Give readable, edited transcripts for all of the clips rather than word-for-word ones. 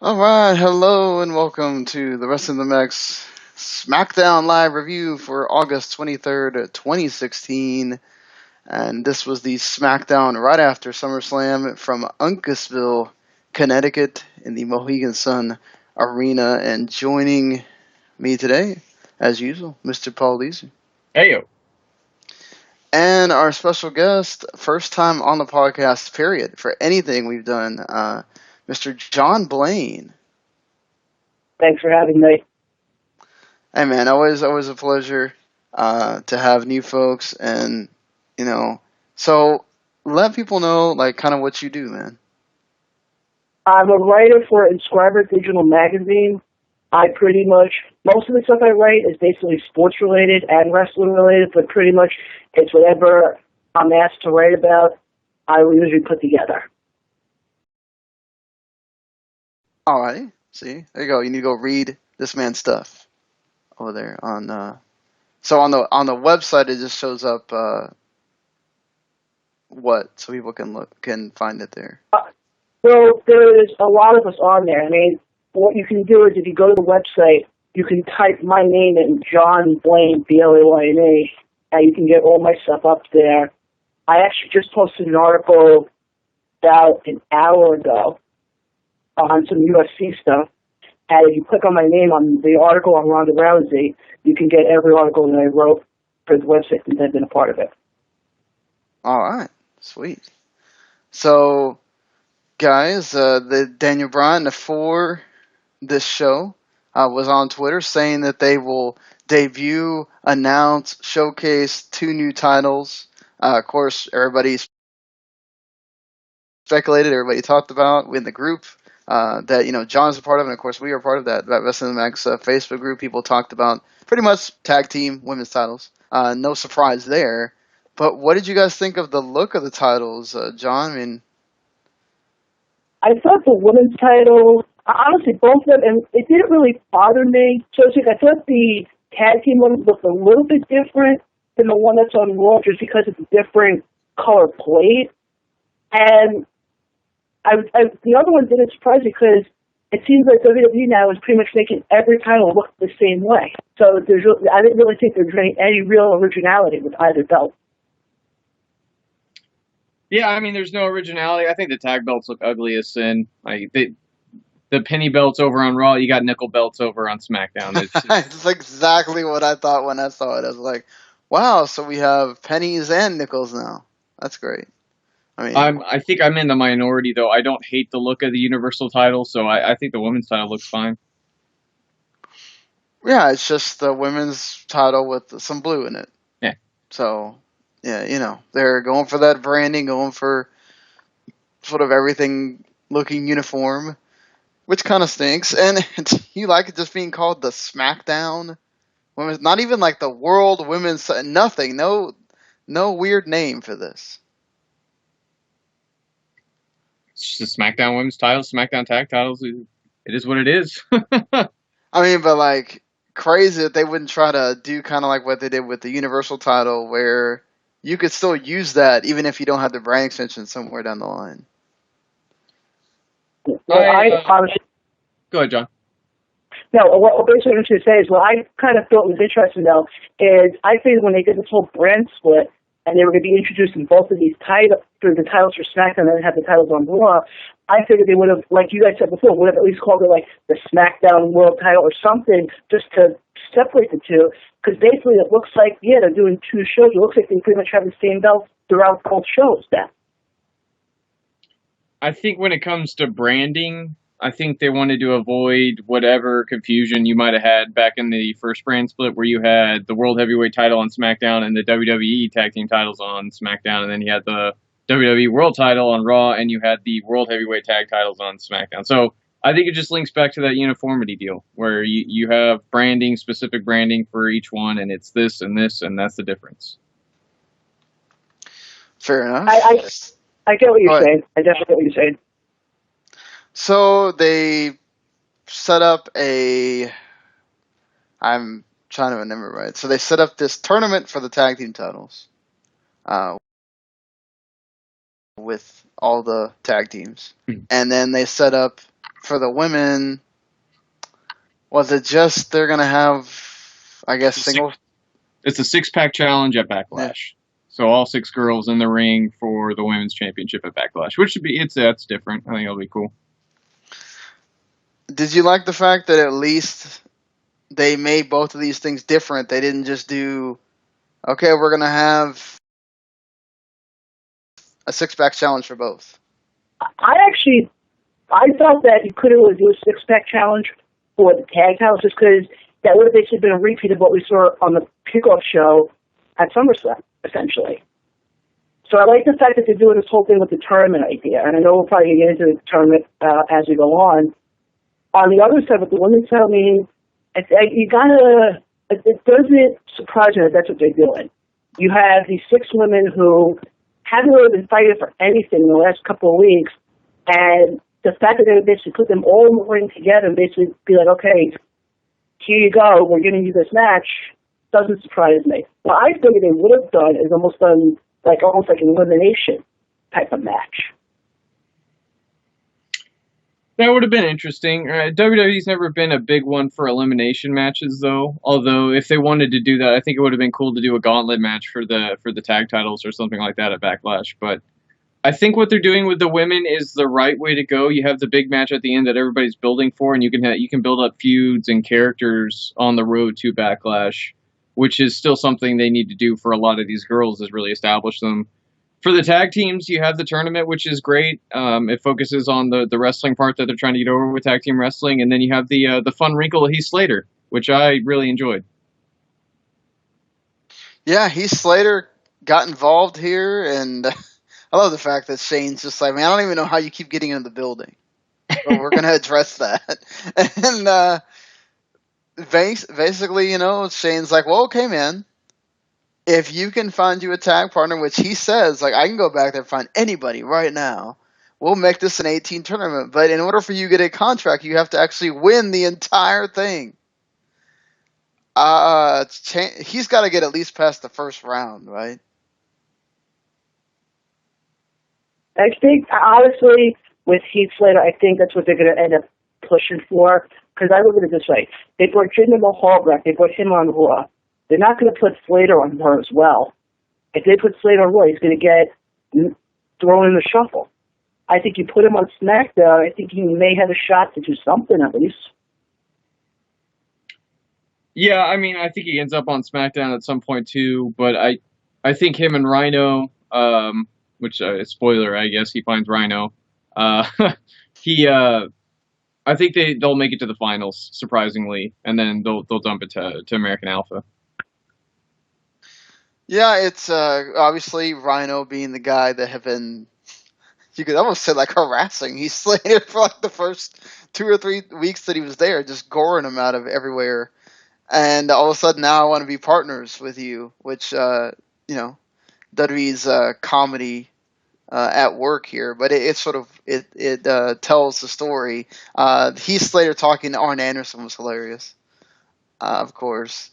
All right, hello and welcome to the Rest of the Max Smackdown live review for August 23rd, 2016. And this was the Smackdown right after SummerSlam from Uncasville, Connecticut in the Mohegan Sun Arena. And joining me today, as usual, Mr. Paul Leeser. Heyo. And our special guest, first time on the podcast, period, for anything we've done, Mr. Jon Blayne. Thanks for having me. Hey man, always a pleasure to have new folks, and so let people know like kind of what you do, man. I'm a writer for Inscriber Digital Magazine. I pretty much, most of the stuff I write is basically sports related and wrestling related, but pretty much it's whatever I'm asked to write about, I will usually put together. Alrighty, see, there you go. You need to go read this man's stuff over there on. So on the website, it just shows up what, so people can find it there. Well, there's a lot of us on there. I mean, what you can do is if you go to the website, you can type my name in, Jon Blayne, B-L-A-Y-N-E, and you can get all my stuff up there. I actually just posted an article about an hour ago on some UFC stuff, and if you click on my name on the article on Ronda Rousey, you can get every article that I wrote for the website since I've been a part of it. All right, sweet. So, guys, the Daniel Bryan before this show was on Twitter saying that they will debut, announce, showcase 2 new titles. Of course, everybody speculated, everybody talked about in the group that John's a part of, and of course we are part of that Wrestling Max Facebook group. People talked about pretty much tag team women's titles. No surprise there. But what did you guys think of the look of the titles, John? I mean, I thought the women's title, honestly, both of them, and it didn't really bother me. So I thought the tag team one looked a little bit different than the one that's on Raw just because it's a different color plate. And the other one didn't surprise me because it seems like WWE now is pretty much making every title look the same way. So I didn't really think there's any real originality with either belt. Yeah, I mean, there's no originality. I think the tag belts look ugly as sin. Like the penny belts over on Raw, you got nickel belts over on SmackDown. It's exactly what I thought when I saw it. I was like, wow, so we have pennies and nickels now. That's great. I mean, I think I'm in the minority though. I don't hate the look of the Universal title, so I think the women's title looks fine. yeah, it's just the women's title with some blue in it. Yeah. So, yeah, they're going for that branding, going for sort of everything looking uniform, which kind of stinks. And you like it just being called the Smackdown Women's, not even like the World Women's, nothing, no weird name for this. It's just a SmackDown women's title, SmackDown tag titles. It is what it is. I mean, but like crazy that they wouldn't try to do kind of like what they did with the Universal title, where you could still use that even if you don't have the brand extension somewhere down the line. Well, Go ahead, John. No, what basically what I'm going to say is what I kind of thought was interesting, though, is I figured when they did this whole brand split and they were going to be introducing both of these titles, through the titles for SmackDown and then have the titles on Raw, I figured they would have, like you guys said before, would have at least called it like the SmackDown World title or something just to separate the two. Because basically it looks like, yeah, they're doing 2 shows. It looks like they pretty much have the same belt throughout both shows then. I think when it comes to branding, I think they wanted to avoid whatever confusion you might have had back in the first brand split where you had the World Heavyweight title on SmackDown and the WWE Tag Team titles on SmackDown, and then you had the WWE World title on Raw, and you had the World Heavyweight Tag titles on SmackDown. So I think it just links back to that uniformity deal where you have branding, specific branding for each one, and it's this, and that's the difference. Fair enough. I get what you're saying. I definitely get what you're saying. So they set up I'm trying to remember right. So they set up this tournament for the tag team titles with all the tag teams. And then they set up for the women, was it just they're going to have, I guess, singles? It's a 6-pack challenge at Backlash. Yeah. So all 6 girls in the ring for the women's championship at Backlash, which should be that's different. I think it'll be cool. Did you like the fact that at least they made both of these things different? They didn't just do, okay, we're going to have a 6-pack challenge for both. I thought that you could have do a 6-pack challenge for the tag titles just because that would have basically been a repeat of what we saw on the kickoff show at Summerslam, essentially. So I like the fact that they're doing this whole thing with the tournament idea, and I know we'll probably get into the tournament as we go on. On the other side, with the women's side, I mean, it doesn't surprise me that that's what they're doing. You have these 6 women who haven't really been fighting for anything in the last couple of weeks, and the fact that they would basically put them all in the ring together and basically be like, okay, here you go, we're giving you this match, doesn't surprise me. What I figured they would have done is almost an elimination type of match. That would have been interesting. WWE's never been a big one for elimination matches, though. Although, if they wanted to do that, I think it would have been cool to do a gauntlet match for the tag titles or something like that at Backlash. But I think what they're doing with the women is the right way to go. You have the big match at the end that everybody's building for, and you can build up feuds and characters on the road to Backlash, which is still something they need to do for a lot of these girls, is really establish them. For the tag teams, you have the tournament, which is great. It focuses on the wrestling part that they're trying to get over with tag team wrestling, and then you have the fun wrinkle of Heath Slater, which I really enjoyed. Yeah, Heath Slater got involved here, and I love the fact that Shane's just like, man, I don't even know how you keep getting into the building, but we're going to address that. And basically, Shane's like, well, okay, man. If you can find you a tag partner, which he says, like, I can go back there and find anybody right now, we'll make this an 18 tournament. But in order for you to get a contract, you have to actually win the entire thing. He's got to get at least past the first round, right? I think, honestly, with Heath Slater, I think that's what they're going to end up pushing for. Because I look at it this way. They brought Jinder Mahal back. They brought him on Raw. They're not going to put Slater on her as well. If they put Slater on Raw, he's going to get thrown in the shuffle. I think you put him on SmackDown, I think he may have a shot to do something at least. Yeah, I mean, I think he ends up on SmackDown at some point too, but I think him and Rhino, which, spoiler, I guess, he finds Rhino, I think they'll make it to the finals, surprisingly, and then they'll dump it to American Alpha. Yeah, it's obviously Rhino being the guy that have been, you could almost say, like, harassing. He's slated for like the first 2 or 3 weeks that he was there, just goring him out of everywhere. And all of a sudden now I want to be partners with you, which, WWE's comedy at work here. But it tells the story. Heath Slater talking to Arn Anderson was hilarious, of course.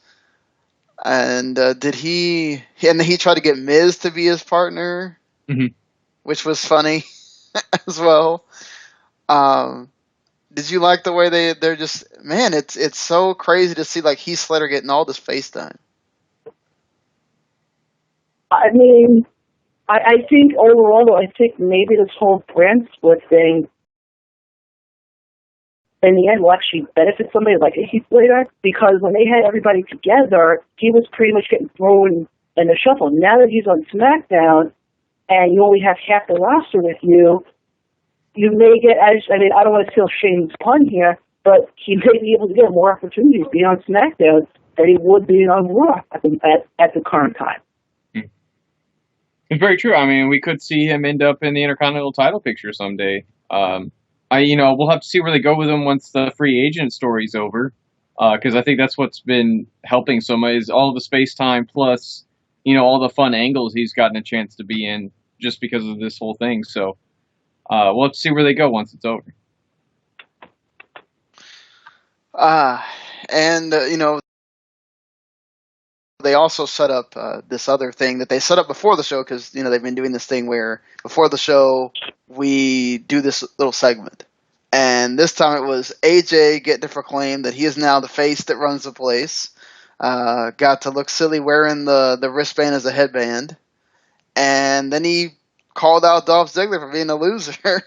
And he tried to get Miz to be his partner, which was funny as well. Did you like the way they're just, man, it's so crazy to see like Heath Slater getting all this face time. I mean, I think overall, I think maybe this whole brand split thing in the end will actually benefit somebody like Heath Slater, because when they had everybody together, he was pretty much getting thrown in the shuffle. Now that he's on SmackDown and you only have half the roster with you, you may get, I don't want to steal Shane's pun here, but he may be able to get more opportunities being on SmackDown than he would be on Raw at the current time. It's very true. I mean, we could see him end up in the Intercontinental title picture someday. We'll have to see where they go with him once the free agent story's over, because I think that's what's been helping so much is all the space time plus, all the fun angles he's gotten a chance to be in just because of this whole thing. So we'll have to see where they go once it's over. They also set up this other thing that they set up before the show, because they've been doing this thing where before the show we do this little segment, And this time it was AJ getting to proclaim that he is now the face that runs the place. Got to look silly wearing the wristband as a headband. And then he called out Dolph Ziggler for being a loser.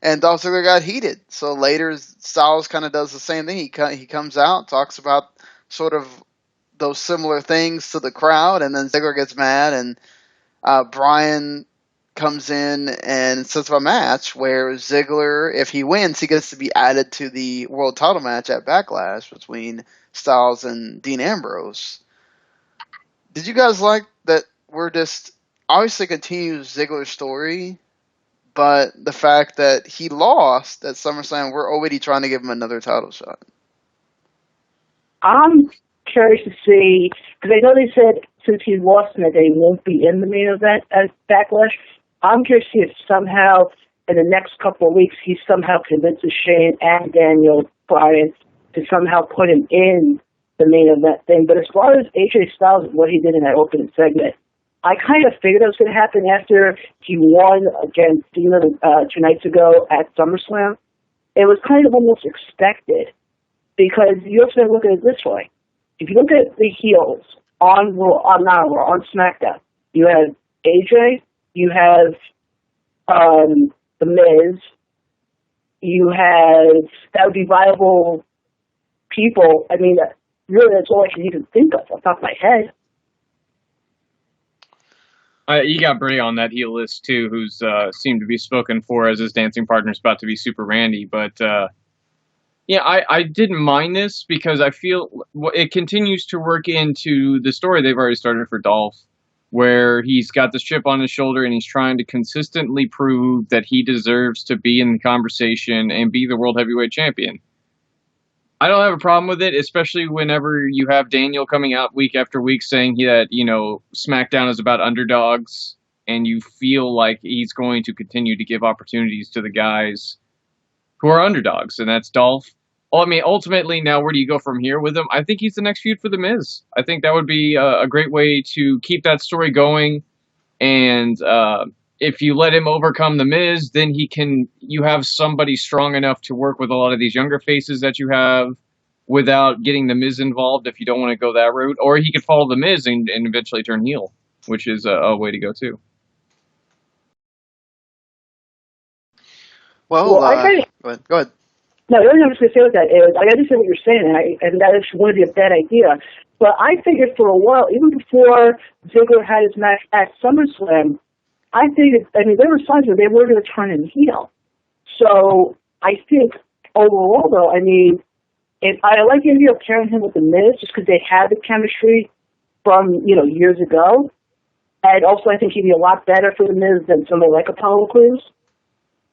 And Dolph Ziggler got heated. So later Styles kind of does the same thing. He comes out, talks about sort of those similar things to the crowd, and then Ziggler gets mad, and Bryan comes in and sets up a match where Ziggler, if he wins, he gets to be added to the world title match at Backlash between Styles and Dean Ambrose. Did you guys like that we're just obviously continues Ziggler's story, but the fact that he lost at SummerSlam, we're already trying to give him another title shot? I'm curious to see, because I know they said since he lost that he won't be in the main event at Backlash. I'm curious to see if somehow in the next couple of weeks he somehow convinces Shane and Daniel Bryan to somehow put him in the main event thing. But as far as AJ Styles and what he did in that opening segment, I kind of figured it was going to happen after he won against Cena 2 nights ago at SummerSlam. It was kind of almost expected, because you have to look at it this way. If you look at the heels on SmackDown, you have AJ, you have The Miz, you have, that would be viable people. I mean, really, that's all I can even think of off the top of my head. You got Bray on that heel list too, who's seemed to be spoken for as his dancing partner is about to be Super Randy. But yeah, I didn't mind this because I feel it continues to work into the story they've already started for Dolph, where he's got this chip on his shoulder and he's trying to consistently prove that he deserves to be in the conversation and be the World Heavyweight Champion. I don't have a problem with it, especially whenever you have Daniel coming out week after week saying that, SmackDown is about underdogs, and you feel like he's going to continue to give opportunities to the guys who are underdogs, and that's Dolph. Well, I mean, ultimately, now where do you go from here with him? I think he's the next feud for The Miz. I think that would be a great way to keep that story going, and if you let him overcome The Miz, then you have somebody strong enough to work with a lot of these younger faces that you have without getting The Miz involved if you don't want to go that route. Or he could follow The Miz and eventually turn heel, which is a way to go too. Well, go ahead. No, the only thing I was going to say with that is, I understand what you're saying, and that wouldn't be a bad idea. But I figured for a while, even before Ziggler had his match at SummerSlam, there were signs that they were going to turn him heel. So I think overall, though, if I like the idea of pairing him with The Miz just because they had the chemistry from years ago, and also I think he'd be a lot better for The Miz than somebody like Apollo Crews.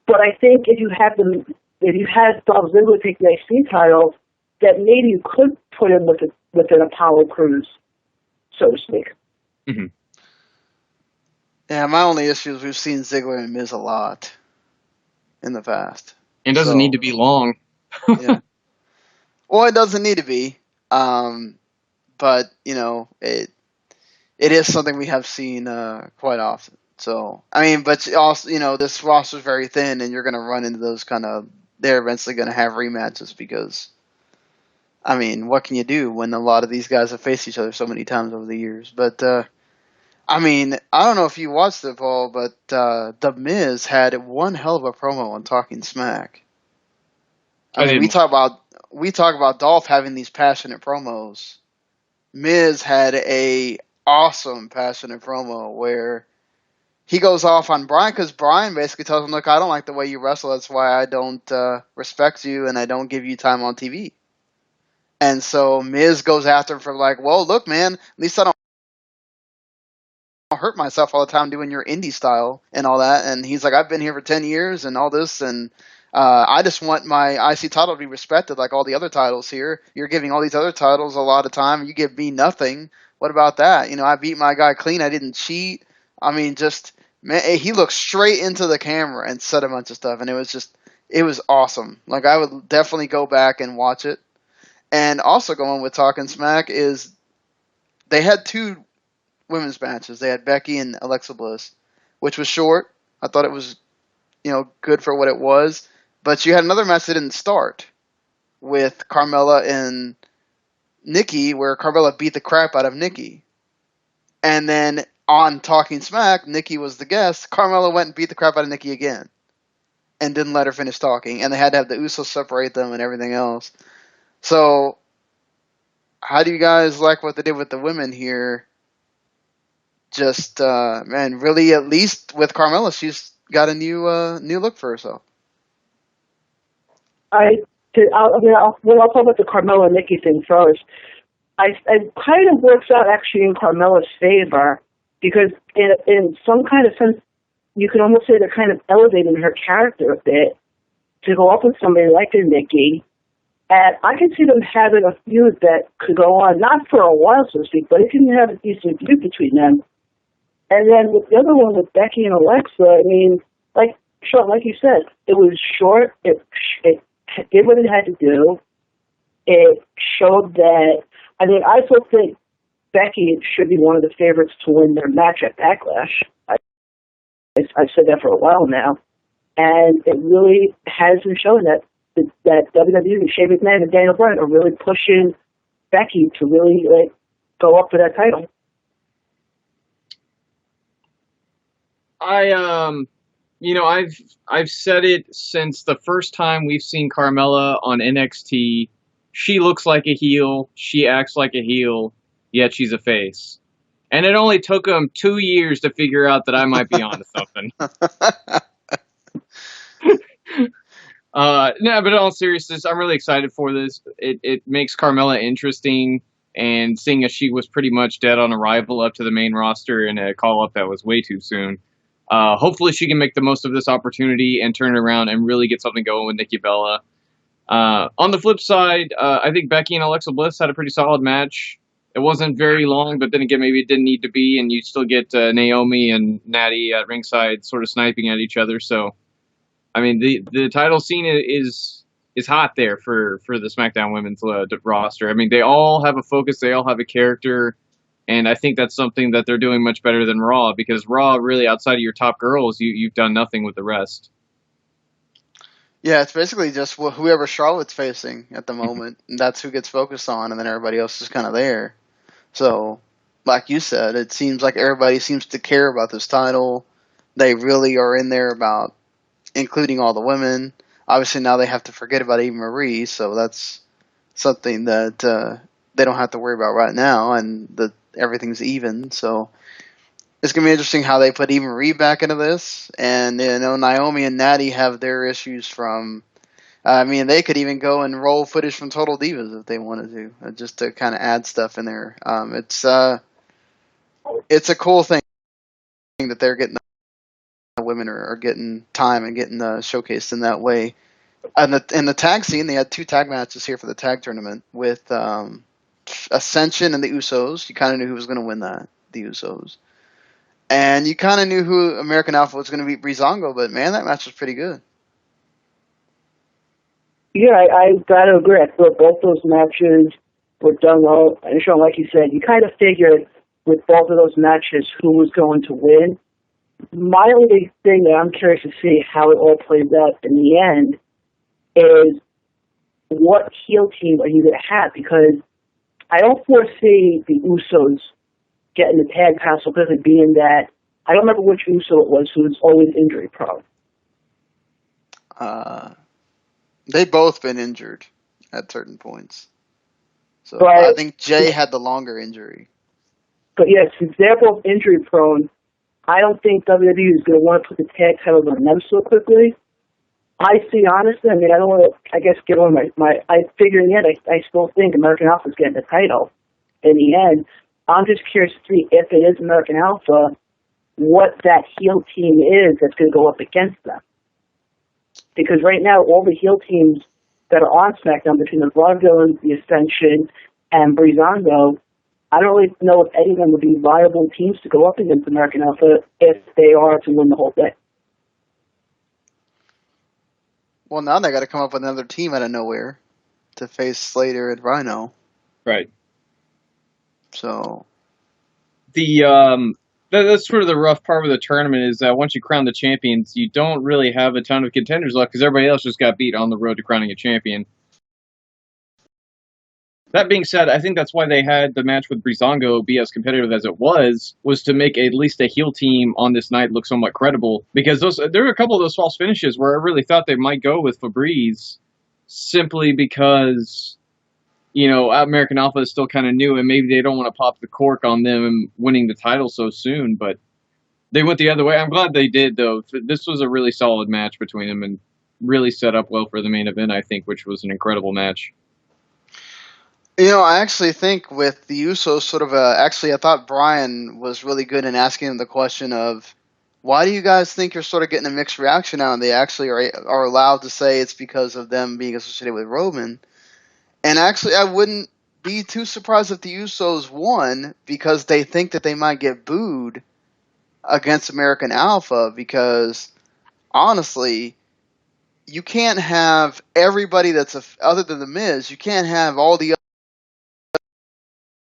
But I think if you had Dolph Ziggler take the IC title, that maybe you could put him with an Apollo Crews, so to speak. Mm-hmm. Yeah, my only issue is we've seen Ziggler and Miz a lot in the past. It doesn't need to be long. Yeah. Well, it doesn't need to be, but it is something we have seen quite often. So but also this roster is very thin, and you're going to run into those they're eventually going to have rematches because, what can you do when a lot of these guys have faced each other so many times over the years? But I don't know if you watched it, Paul, but The Miz had one hell of a promo on Talking Smack. We talk about Dolph having these passionate promos. Miz had a awesome passionate promo where he goes off on Bryan because Bryan basically tells him, "Look, I don't like the way you wrestle. That's why I don't respect you and I don't give you time on TV." And so Miz goes after him for well, look, man, at least I don't hurt myself all the time doing your indie style and all that. And he's like, I've been here for 10 years and all this, and I just want my IC title to be respected like all the other titles here. You're giving all these other titles a lot of time, and you give me nothing. What about that? I beat my guy clean. I didn't cheat. He looked straight into the camera and said a bunch of stuff, and it was awesome. I would definitely go back and watch it. And also going with Talking Smack is they had 2 women's matches. They had Becky and Alexa Bliss, which was short. I thought it was, good for what it was. But you had another match that didn't start with Carmella and Nikki, where Carmella beat the crap out of Nikki. And then on Talking Smack, Nikki was the guest. Carmella went and beat the crap out of Nikki again and didn't let her finish talking. And they had to have the Usos separate them and everything else. So, how do you guys like what they did with the women here? Just, man, really, at least with Carmella, she's got a new look for herself. I'll talk about the Carmella and Nikki thing first. It kind of works out actually in Carmella's favor because in some kind of sense, you can almost say they're kind of elevating her character a bit to go up with somebody like a Nikki. And I can see them having a feud that could go on, not for a while, so to speak, but it can have a decent feud between them. And then with the other one, with Becky and Alexa, I mean, like Sean, like you said, it was short. It did what it had to do. It showed that, I mean, I still think Becky should be one of the favorites to win their match at Backlash. I've said that for a while now. And it really has been showing that WWE, Shane McMahon and Daniel Bryan are really pushing Becky to really go up for that title. I've said it since the first time we've seen Carmella on NXT. She looks like a heel. She acts like a heel, yet she's a face. And it only took them 2 years to figure out that I might be onto something. No, but in all seriousness, I'm really excited for this. It makes Carmella interesting, and seeing as she was pretty much dead on arrival up to the main roster in a call-up that was way too soon, hopefully she can make the most of this opportunity and turn it around and really get something going with Nikki Bella. On the flip side, I think Becky and Alexa Bliss had a pretty solid match. It wasn't very long, but then again, maybe it didn't need to be, and you still get Naomi and Natty at ringside sort of sniping at each other. So, I mean, the title scene is hot there for the SmackDown Women's roster. I mean, they all have a focus, they all have a character, and I think that's something that they're doing much better than Raw, because Raw, really, outside of your top girls, you've done nothing with the rest. Yeah, it's basically just whoever Charlotte's facing at the moment, and that's who gets focused on, and then everybody else is kind of there. So, like you said, it seems like everybody seems to care about this title. They really are in there about including all the women. Obviously, now they have to forget about Eva Marie, so that's something that they don't have to worry about right now, and everything's even. So, it's going to be interesting how they put Eva Marie back into this. And, Naomi and Natty have their issues from... they could even go and roll footage from Total Divas if they wanted to, just to kind of add stuff in there. It's a cool thing that they're getting the women are getting time and getting showcased in that way. And in the tag scene, they had 2 tag matches here for the tag tournament with Ascension and the Usos. You kind of knew who was going to win that, the Usos. And you kind of knew who American Alpha was going to beat Breezango, but man, that match was pretty good. Yeah, I got to agree. I thought both those matches were done well. And Sean, like you said, you kind of figured with both of those matches who was going to win. My only thing that I'm curious to see how it all plays out in the end is what heel team are you going to have? Because I don't foresee the Usos getting the tag title, because being that I don't remember which Uso it was who was always injury prone. They've both been injured at certain points. So but, I think Jay had the longer injury. But yes, since they're both injury prone, I don't think WWE is going to want to put the tag titles on them so quickly. I see, honestly, I don't want to, give on I figure in the end, I still think American Alpha is getting the title in the end. I'm just curious to see if it is American Alpha, what that heel team is that's going to go up against them. Because right now, all the heel teams that are on SmackDown, between the Vaudevillains, the Ascension, and Breezango, I don't really know if any of them would be viable teams to go up against American Alpha if they are to win the whole thing. Well, now they got to come up with another team out of nowhere to face Slater and Rhino. Right. So the That's sort of the rough part of the tournament is that once you crown the champions, you don't really have a ton of contenders left because everybody else just got beat on the road to crowning a champion. That being said, I think that's why they had the match with Breezango be as competitive as it was to make at least a heel team on this night look somewhat credible. Because there were a couple of those false finishes where I really thought they might go with Fabrice simply because, American Alpha is still kind of new and maybe they don't want to pop the cork on them winning the title so soon, but they went the other way. I'm glad they did, though. This was a really solid match between them and really set up well for the main event, I think, which was an incredible match. I actually think with the Usos I thought Brian was really good in asking them the question of, why do you guys think you're sort of getting a mixed reaction now? And they actually are allowed to say it's because of them being associated with Roman. And actually, I wouldn't be too surprised if the Usos won because they think that they might get booed against American Alpha because, honestly, you can't have everybody other than The Miz, you can't have all the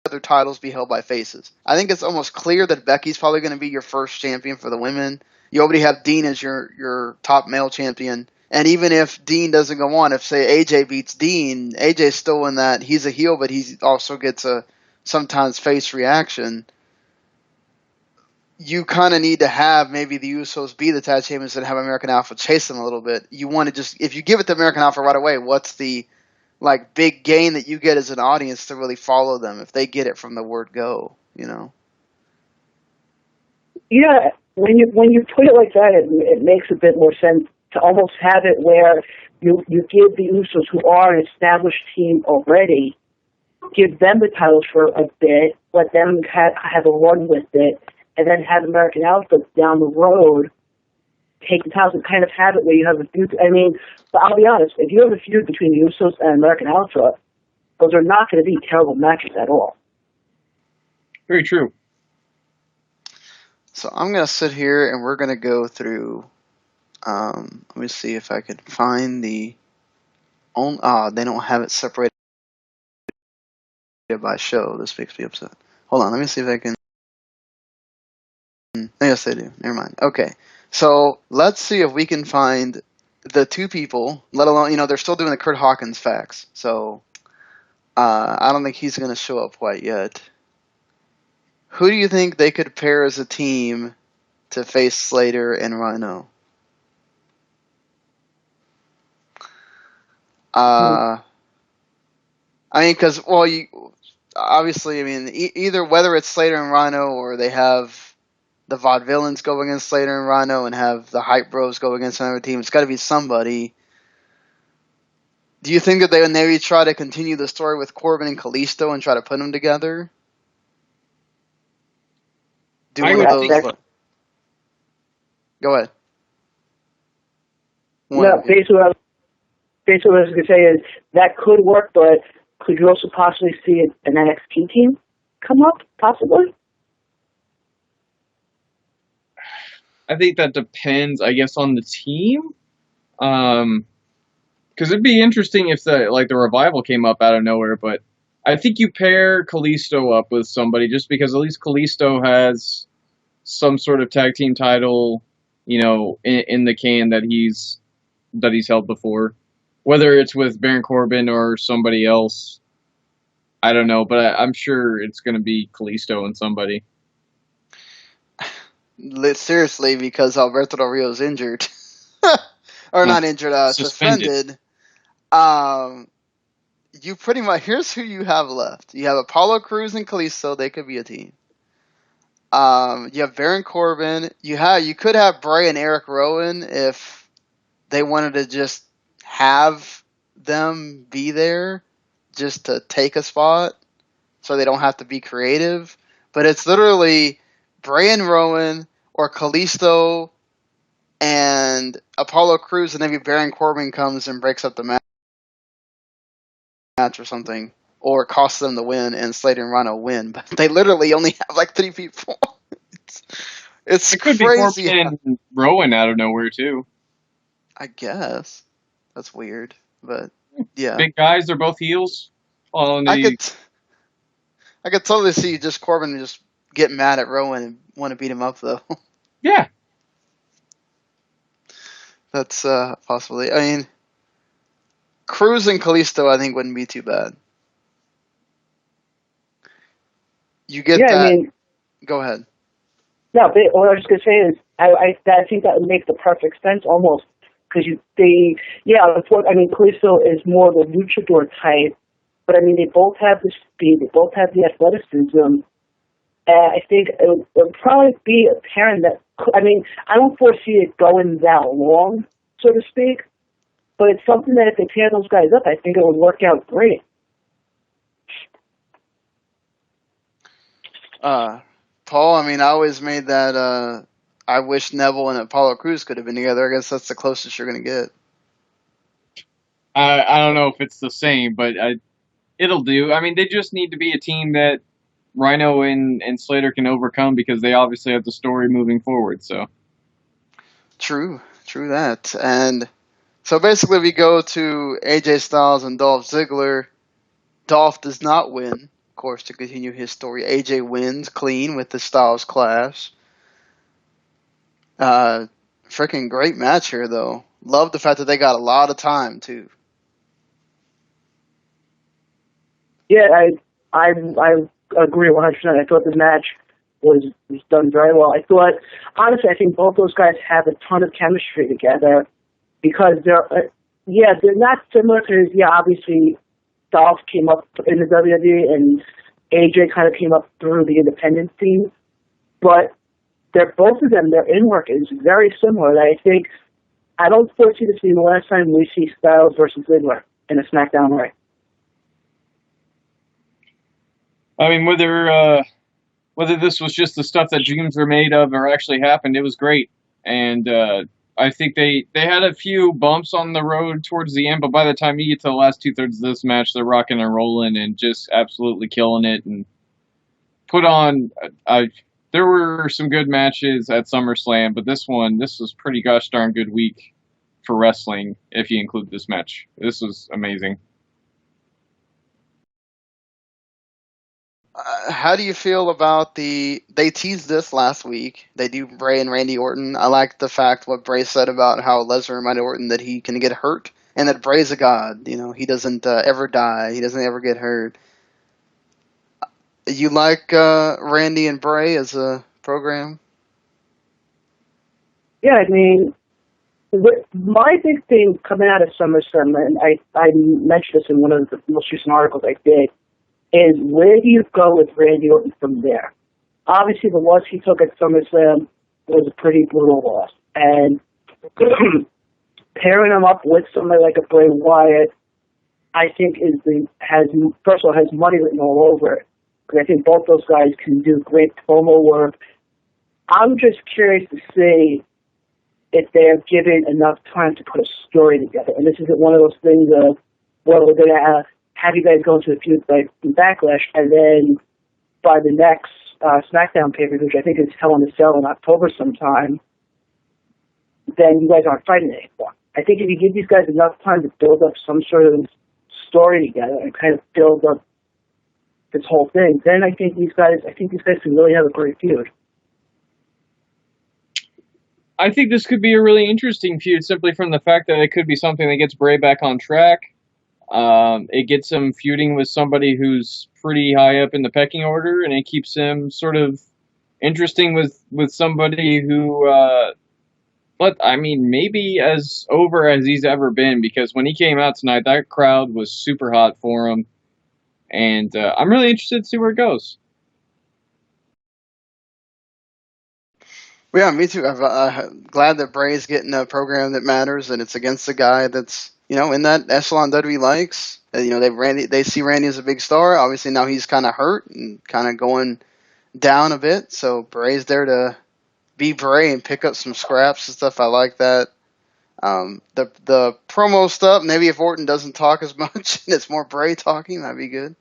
other titles be held by faces. I think it's almost clear that Becky's probably going to be your first champion for the women. You already have Dean as your top male champion. And even if Dean doesn't go on, if, say, AJ beats Dean, AJ's still in that. He's a heel, but he also gets a sometimes face reaction. You kind of need to have maybe the Usos be the tag champions and have American Alpha chase them a little bit. You want to just, if you give it to American Alpha right away, what's the big gain that you get as an audience to really follow them if they get it from the word go, Yeah, when you put it like that, it makes a bit more sense to almost have it where you give the Usos, who are an established team already, give them the titles for a bit, let them have a run with it, and then have American Alpha down the road take the titles and kind of have it where you have a feud. I mean, but I'll be honest, if you have a feud between the Usos and American Alpha, those are not going to be terrible matches at all. Very true. So I'm going to sit here and we're going to go through, let me see if I can find they don't have it separated by show. This makes me upset. Hold on, let me see if I can. Yes, they do. Never mind. Okay. So let's see if we can find the two people, let alone, they're still doing the Kurt Hawkins facts. So I don't think he's going to show up quite yet. Who do you think they could pair as a team to face Slater and Rhino? I mean, because, obviously, either whether it's Slater and Rhino or they have the Vaudevillains go against Slater and Rhino and have the Hype Bros go against another team, it's got to be somebody. Do you think that they would maybe try to continue the story with Corbin and Kalisto and try to put them together? Do one of those. Go ahead. Basically what I was going to say is that could work, but could you also possibly see an NXT team come up, possibly? I think that depends, I guess, on the team. Because it'd be interesting if the Revival came up out of nowhere, but I think you pair Kalisto up with somebody just because at least Kalisto has some sort of tag team title, in the can that he's held before. Whether it's with Baron Corbin or somebody else, I don't know, but I'm sure it's going to be Kalisto and somebody. Seriously, because Alberto Del Rio's injured. Or not injured, suspended. You pretty much, here's who you have left. You have Apollo Crews and Kalisto, they could be a team. You have Baron Corbin. You could have Bray and Eric Rowan if they wanted to just have them be there just to take a spot so they don't have to be creative. But it's literally Bray and Rowan or Kalisto and Apollo Crews, and maybe Baron Corbin comes and breaks up the match or something, or costs them the win, and Slater and Rhino win. But they literally only have 3 people. It could crazy. Be Corbin and Rowan out of nowhere too. I guess that's weird, but yeah. Big guys, they're both heels. I could totally see just Corbin just get mad at Rowan want to beat him up though. Yeah. That's possibly. I mean, Cruz and Kalisto, I think, wouldn't be too bad. You get Yeah, that. I mean, go ahead. no, but what I was just gonna say is, I think that would make the perfect sense almost, because Kalisto is more the luchador type, but I mean they both have the speed, they both have the athleticism. I think it would probably be apparent that, I mean, I don't foresee it going that long, so to speak, but it's something that if they pair those guys up, I think it would work out great. Paul, I mean, I always made that, I wish Neville and Apollo Crews could have been together. I guess that's the closest you're going to get. I don't know if it's the same, but it'll do. I mean, they just need to be a team that Rhino and Slater can overcome, because they obviously have the story moving forward. So True that. And so basically we go to AJ Styles and Dolph Ziggler. Dolph does not win, of course, to continue his story. AJ wins clean with the Styles Clash. Freaking great match here, though. Love the fact that they got a lot of time, too. Yeah, I agree 100%. I thought the match was done very well. I think both those guys have a ton of chemistry together, because they're not similar, because, obviously Dolph came up in the WWE and AJ kind of came up through the independent scene, but both of them, their in-work is very similar. And I don't foresee this being the last time we see Styles versus Ziggler in a SmackDown ring. I mean, whether this was just the stuff that dreams were made of or actually happened, it was great. And I think they had a few bumps on the road towards the end, but by the time you get to the last 2/3 of this match, they're rocking and rolling and just absolutely killing it. And put on, there were some good matches at SummerSlam, but this was pretty gosh darn good week for wrestling if you include this match. This was amazing. How do you feel about they teased this last week. They do Bray and Randy Orton. I like the fact what Bray said about how Lesnar reminded Orton that he can get hurt and that Bray's a god. You know, he doesn't ever die. He doesn't ever get hurt. You like Randy and Bray as a program? Yeah, I mean, my big thing coming out of SummerSlam, and I mentioned this in one of the most recent articles I did, is where do you go with Randy Orton from there? Obviously, the loss he took at SummerSlam was a pretty brutal loss. And pairing him up with somebody like a Bray Wyatt, I think has money written all over it. Because I think both those guys can do great promo work. I'm just curious to see if they're given enough time to put a story together. And this isn't one of those things of, well, we're going to have you guys go into a feud like Backlash, and then by the next SmackDown pay-per-view, which I think is Hell in a Cell in October sometime, then you guys aren't fighting anymore. I think if you give these guys enough time to build up some sort of story together and kind of build up this whole thing, then I think these guys can really have a great feud. I think this could be a really interesting feud simply from the fact that it could be something that gets Bray back on track. It gets him feuding with somebody who's pretty high up in the pecking order, and it keeps him sort of interesting with somebody who, but I mean, maybe as over as he's ever been, because when he came out tonight, that crowd was super hot for him, and I'm really interested to see where it goes. Yeah, me too. I'm glad that Bray's getting a program that matters, and it's against a guy that's, in that echelon WWE likes. They see Randy as a big star. Obviously, now he's kind of hurt and kind of going down a bit. So Bray's there to be Bray and pick up some scraps and stuff. I like that. The promo stuff, maybe if Orton doesn't talk as much and it's more Bray talking, that'd be good.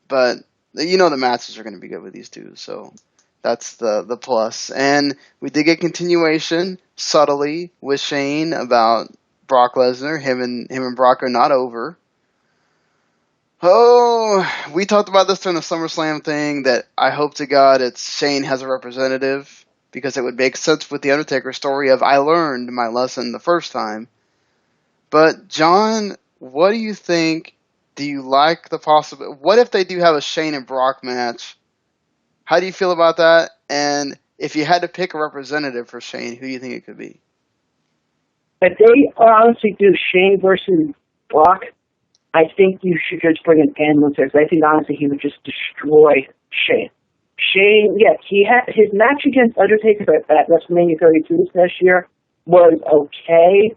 But the matches are going to be good with these two, so that's the plus. And we did get continuation subtly with Shane about Brock Lesnar. Him and Brock are not over. Oh, we talked about this during the SummerSlam thing that I hope to God it's Shane has a representative because it would make sense with the Undertaker story of I learned my lesson the first time. But John, what do you think? Do you like the possibility? What if they do have a Shane and Brock match? How do you feel about that? And if you had to pick a representative for Shane, who do you think it could be? If they honestly do Shane versus Brock, I think you should just bring an ambulance there. 'Cause I think honestly he would just destroy Shane. Shane, yes, he had his match against Undertaker at WrestleMania 32 this past year was okay,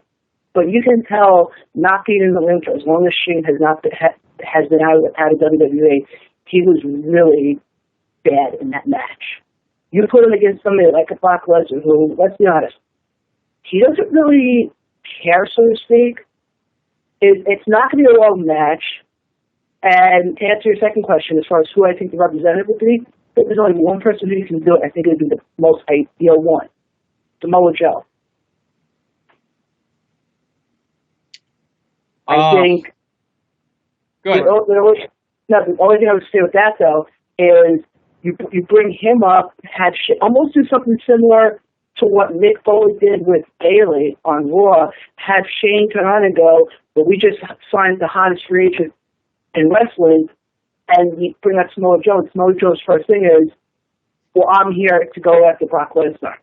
but you can tell not being in the ring for as long as Shane has not been, has been out of WWE, he was really bad in that match. You put him against somebody like a Brock Lesnar, who, let's be honest, he doesn't really care, so to speak. It's not going to be a long match. And to answer your second question, as far as who I think the representative would be, if there's only one person who can do it, I think it would be the most ideal one, Samoa Joe. I think Go ahead. the only thing I would say with that, though, is you bring him up, have almost do something similar to what Mick Foley did with Bayley on Raw, have Shane turn on and go, but we just signed the hottest free agent in wrestling, and you bring up Samoa Joe, and Samoa Joe's first thing is, well, I'm here to go after Brock Lesnar.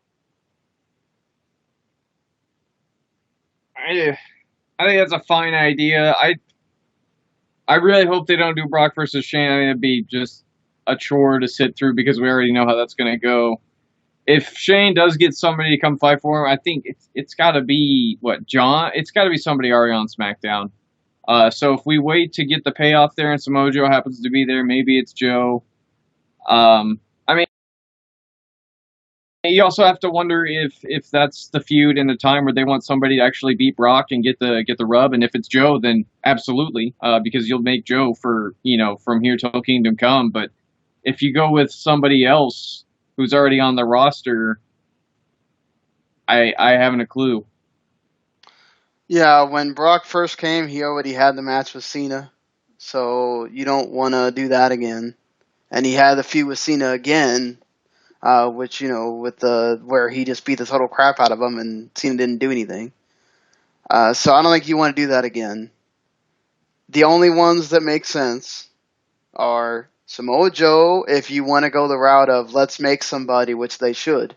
I think that's a fine idea. I really hope they don't do Brock versus Shane. I think it'd be just a chore to sit through because we already know how that's going to go. If Shane does get somebody to come fight for him, I think it's got to be John. It's got to be somebody already on SmackDown. So if we wait to get the payoff there and Samoa Joe happens to be there, maybe it's Joe. I mean, you also have to wonder if that's the feud in the time where they want somebody to actually beat Brock and get the rub. And if it's Joe, then absolutely, because you'll make Joe for from here till Kingdom Come. But if you go with somebody else who's already on the roster, I haven't a clue. Yeah, when Brock first came, he already had the match with Cena, so you don't want to do that again. And he had the feud with Cena again, which with where he just beat the total crap out of him, and Cena didn't do anything. So I don't think you want to do that again. The only ones that make sense are Samoa Joe, if you want to go the route of let's make somebody, which they should.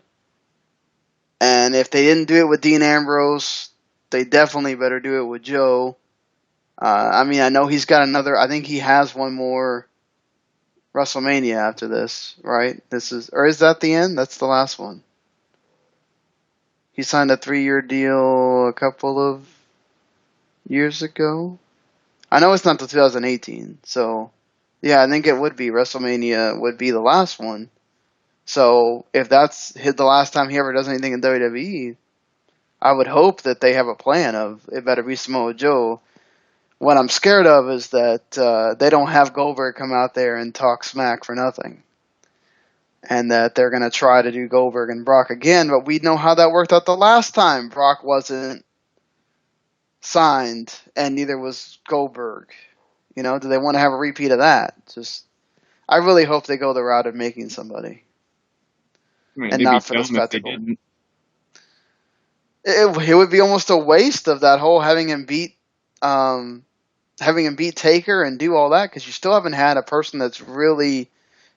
And if they didn't do it with Dean Ambrose, they definitely better do it with Joe. I mean, I know he's got another. I think he has one more WrestleMania after this, right? Is that the end? That's the last one. He signed a 3-year deal a couple of years ago. I know it's not till 2018, so yeah, I think it would be WrestleMania would be the last one. So if that's the last time he ever does anything in WWE, I would hope that they have a plan of it better be Samoa Joe. What I'm scared of is that they don't have Goldberg come out there and talk smack for nothing. And that they're going to try to do Goldberg and Brock again, but we know how that worked out the last time. Brock wasn't signed, and neither was Goldberg. Do they want to have a repeat of that? I really hope they go the route of making somebody. And not for the spectacle. It would be almost a waste of that whole having him beat Taker and do all that, because you still haven't had a person that's really.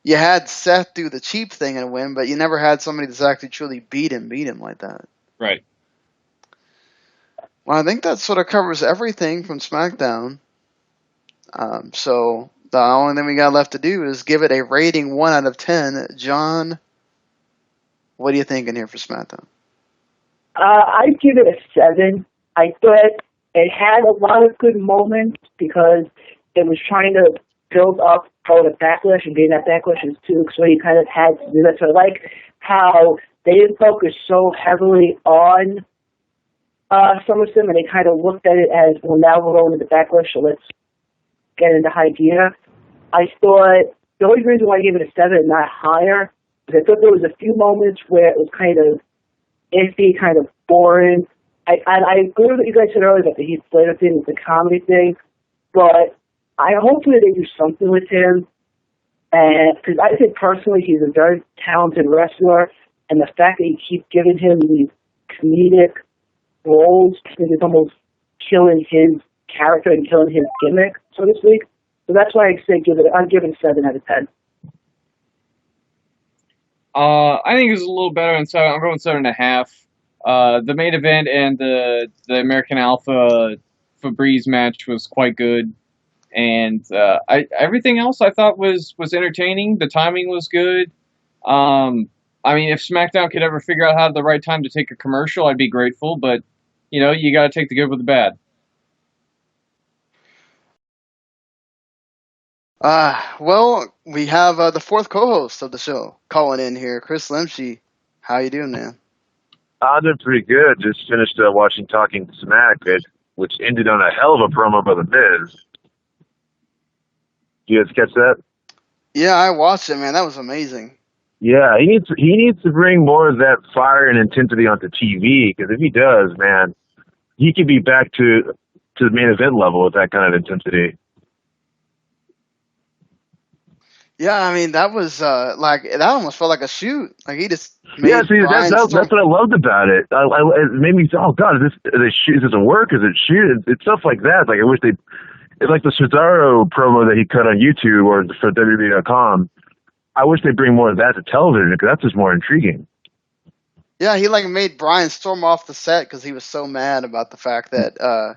You had Seth do the cheap thing and win, but you never had somebody that's actually truly beat him like that. Right. Well, I think that sort of covers everything from SmackDown. So the only thing we got left to do is give it a rating 1 out of 10. John, what are you thinking here for SmackDown? I'd give it a 7. I thought it had a lot of good moments because it was trying to build up the backlash and being that backlash is too, so you kind of had to do that. So I like how they didn't focus so heavily on Summerslam, and they kind of looked at it as, well, now we're going to the backlash, so let's get into high gear. I thought the only reason why I gave it a 7 and not higher is I thought there was a few moments where it was kind of iffy, kind of boring. I agree with what you guys said earlier about the Heath Slater thing, the comedy thing, but hopefully they do something with him. And because I think personally he's a very talented wrestler, and the fact that you keep giving him these comedic roles, I think it's almost killing his character and killing his gimmick, so to speak. So that's why I'd give it a 7 out of 10. I think it's a little better than 7. I'm going 7.5. The main event and the American Alpha Febreze match was quite good, and everything else I thought was entertaining. The timing was good. I mean, if SmackDown could ever figure out how the right time to take a commercial, I'd be grateful. But you know, you got to take the good with the bad. Well, we have the fourth co-host of the show calling in here, Chris Lemsky. How you doing, man? I'm doing pretty good. Just finished watching Talking Smack, which ended on a hell of a promo by The Miz. Did you guys catch that? Yeah, I watched it, man. That was amazing. Yeah, he needs to bring more of that fire and intensity onto TV, because if he does, man, he could be back to the main event level with that kind of intensity. Yeah, I mean, that was that almost felt like a shoot. Like he just made that's what I loved about it. It made me say, oh God, is this a work? Is it shoot? It's stuff like that. Like I wish it's like the Cesaro promo that he cut on YouTube or for WWE.com. I wish they'd bring more of that to television, because that's just more intriguing. Yeah, he made Brian storm off the set because he was so mad about the fact that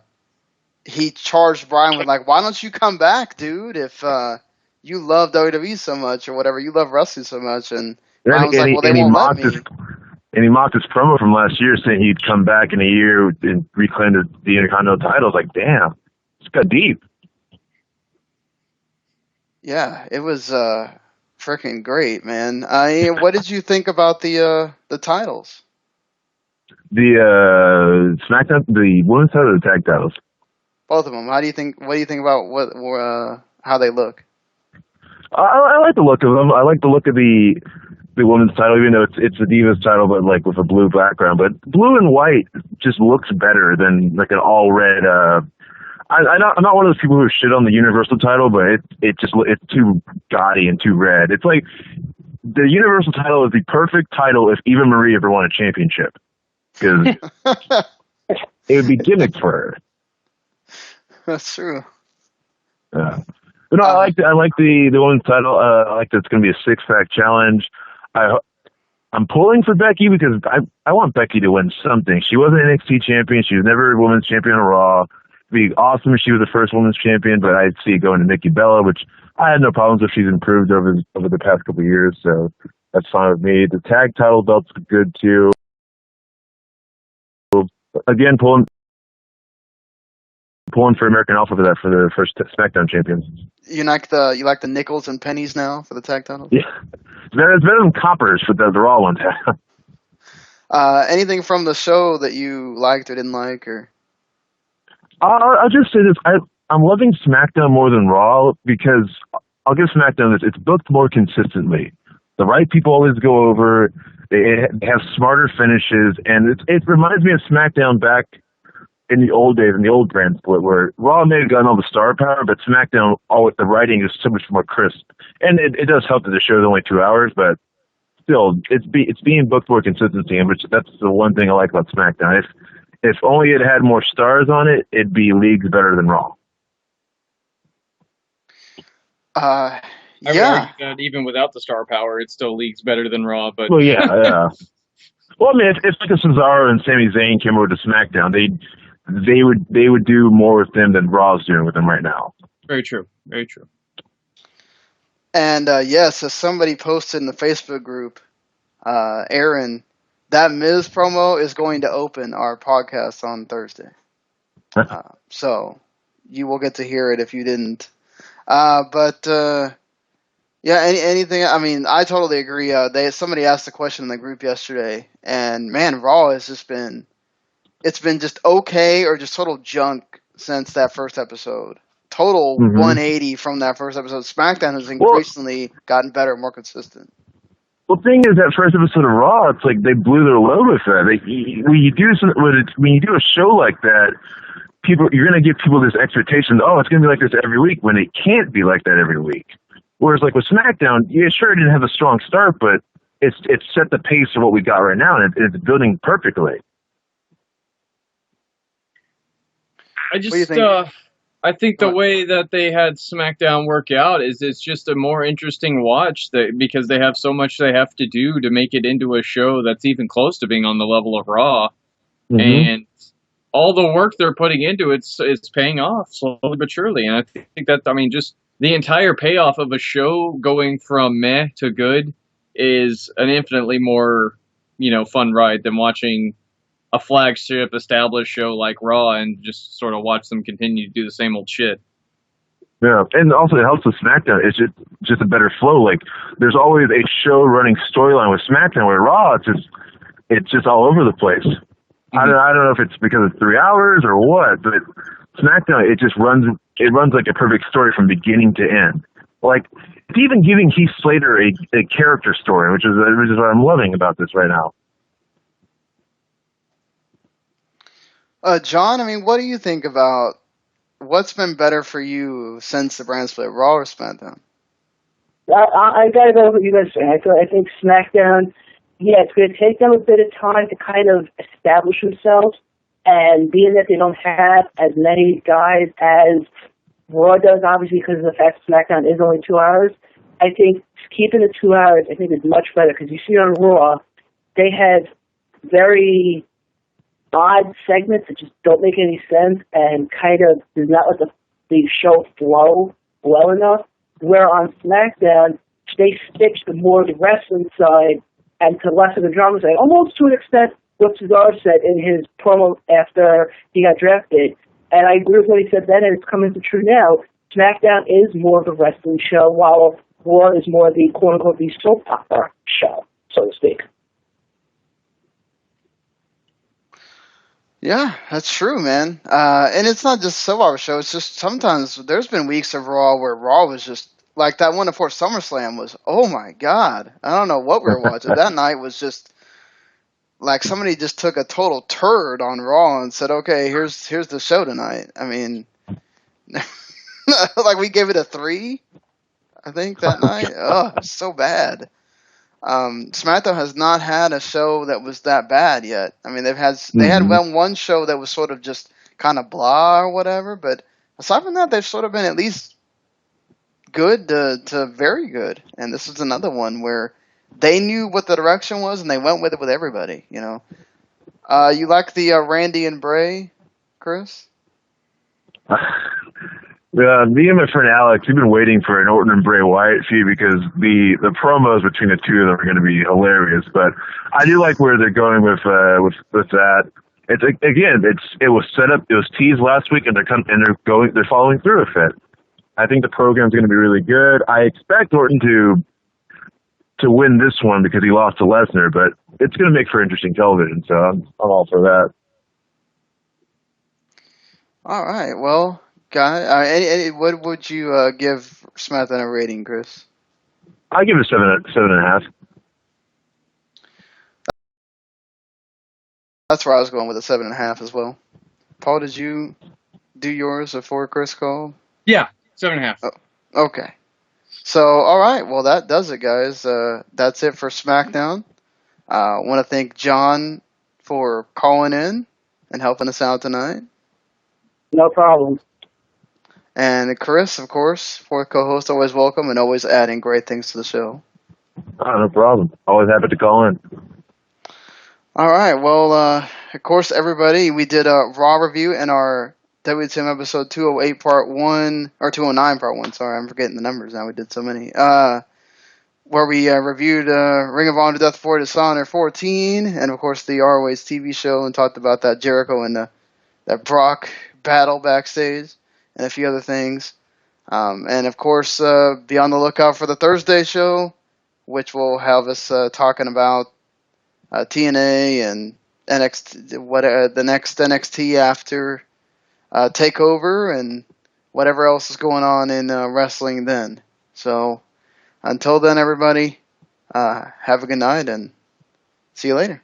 he charged Brian with why don't you come back, dude? If you love WWE so much or whatever, you love wrestling so much, and Brian was like, well, they won't let me. And he mocked his promo from last year, saying he'd come back in a year and reclaim the Intercontinental title. Like, damn, it's got deep. Yeah, it was freaking great, man. What did you think about the titles? The SmackDown, the women's title, or the tag titles? Both of them. What do you think about how they look? I like the look of them. I like the look of the women's title, even though it's a Divas title, but with a blue background. But blue and white just looks better than an all red. I'm not one of those people who shit on the Universal title, but it's too gaudy and too red. It's like the Universal title is the perfect title if Eva Marie ever won a championship, because it would be gimmick for her. That's true. Yeah. But no, I like the women's title. I like that it's going to be a 6-pack challenge. I'm pulling for Becky because I want Becky to win something. She was an NXT champion. She was never a women's champion on Raw. It'd be awesome if she was the first women's champion, but I'd see it going to Nikki Bella, which I had no problems if she's improved over the past couple of years. So that's fine with me. The tag title belt's good too. Again, pulling for American Alpha for the first SmackDown champions. You like the nickels and pennies now for the tag titles? Yeah, it's better than coppers for the Raw ones. Anything from the show that you liked or didn't like, or? I'll just say this: I'm loving SmackDown more than Raw, because I'll give SmackDown this: it's booked more consistently. The right people always go over. They have smarter finishes, and it reminds me of SmackDown back in the old days, in the old brand split, where Raw may have gotten all the star power, but SmackDown, the writing is so much more crisp. And it does help that the show is only 2 hours, but still, it's being booked more consistency, and that's the one thing I like about SmackDown. If only it had more stars on it, it'd be leagues better than Raw. I would argue that even without the star power, it's still leagues better than Raw. But well, yeah. Well, I mean, if like a Cesaro and Sami Zayn came over to SmackDown, they would do more with them than Raw's doing with them right now. Very true. Very true. And yes, as somebody posted in the Facebook group, Aaron, that Miz promo is going to open our podcast on Thursday. So you will get to hear it if you didn't. Yeah, anything. I mean, I totally agree. Somebody asked a question in the group yesterday, and man, Raw has just been just okay or just total junk since that first episode. Total 180 from that first episode. SmackDown has increasingly gotten better, more consistent. Well, the thing is, that first episode of Raw, it's like they blew their load with that. When you do a show like that, you're going to give people this expectation, oh, it's going to be like this every week, when it can't be like that every week. Whereas like with SmackDown, yeah, sure, it didn't have a strong start, but it's set the pace of what we got right now, and it's building perfectly. I think the way that they had SmackDown work out is it's just a more interesting watch because they have so much they have to do to make it into a show that's even close to being on the level of Raw. Mm-hmm. And all the work they're putting into it's paying off slowly but surely. And I think that, I mean, just the entire payoff of a show going from meh to good is an infinitely more, fun ride than watching a flagship established show like Raw and just sort of watch them continue to do the same old shit. Yeah, and also it helps with SmackDown. It's just a better flow. Like, there's always a show running storyline with SmackDown, where Raw, it's just all over the place. Mm-hmm. I don't know if it's because it's 3 hours or what, but SmackDown, it runs like a perfect story from beginning to end. Like, it's even giving Heath Slater a character story, which is what I'm loving about this right now. John, I mean, what do you think about what's been better for you since the brand split, Raw or SmackDown? I gotta go with what you guys say. I think SmackDown, yeah, it's going to take them a bit of time to kind of establish themselves, and being that they don't have as many guys as Raw does, obviously because of the fact SmackDown is only 2 hours, I think keeping it 2 hours, I think is much better, because you see on Raw, they have very odd segments that just don't make any sense and kind of does not let the show flow well enough. Where on SmackDown, they stick to more of the wrestling side and to less of the drama side, almost to an extent what Cesaro said in his promo after he got drafted. And I agree with what he said then, and it's coming to true now. SmackDown is more of a wrestling show, while Raw is more the quote-unquote the soap opera show, so to speak. Yeah, that's true, man. And it's not just soap opera show. It's just sometimes there's been weeks of Raw where Raw was just like that one before SummerSlam was, oh my God. I don't know what we were watching. That night was just like somebody just took a total turd on Raw and said, okay, here's the show tonight. I mean, like we gave it a 3, I think, that night. Oh, it's so bad. SmackDown has not had a show that was that bad yet. I mean, they had one show that was sort of just kind of blah or whatever, but aside from that, they've sort of been at least good to very good. And this is another one where they knew what the direction was and they went with it with everybody. You like the Randy and Bray, Chris? Me and my friend Alex, we've been waiting for an Orton and Bray Wyatt feud because the promos between the two of them are going to be hilarious. But I do like where they're going with that. It's again, it was set up, it was teased last week, and they're following through with it. I think the program's going to be really good. I expect Orton to win this one because he lost to Lesnar, but it's going to make for interesting television. So I'm all for that. All right, well. Guy, what would you give SmackDown a rating, Chris? I give it 7.5. That's where I was going with a 7.5 as well. Paul, did you do yours before Chris called? Yeah, 7.5. Oh, okay. So, all right. Well, that does it, guys. That's it for SmackDown. I want to thank John for calling in and helping us out tonight. No problem. And Chris, of course, fourth co-host, always welcome and always adding great things to the show. Oh, no problem. Always happy to call in. All right. Well, of course, everybody, we did a Raw review in our WTM episode 208 part 1, or 209 part 1. Sorry, I'm forgetting the numbers now. We did so many. Where we reviewed Ring of Honor Death for Dishonor 14, and of course the ROH TV show, and talked about that Jericho and that Brock battle backstage, and a few other things. And of course, be on the lookout for the Thursday show, which will have us talking about TNA and NXT, the next NXT after TakeOver, and whatever else is going on in wrestling then. So until then, everybody, have a good night and see you later.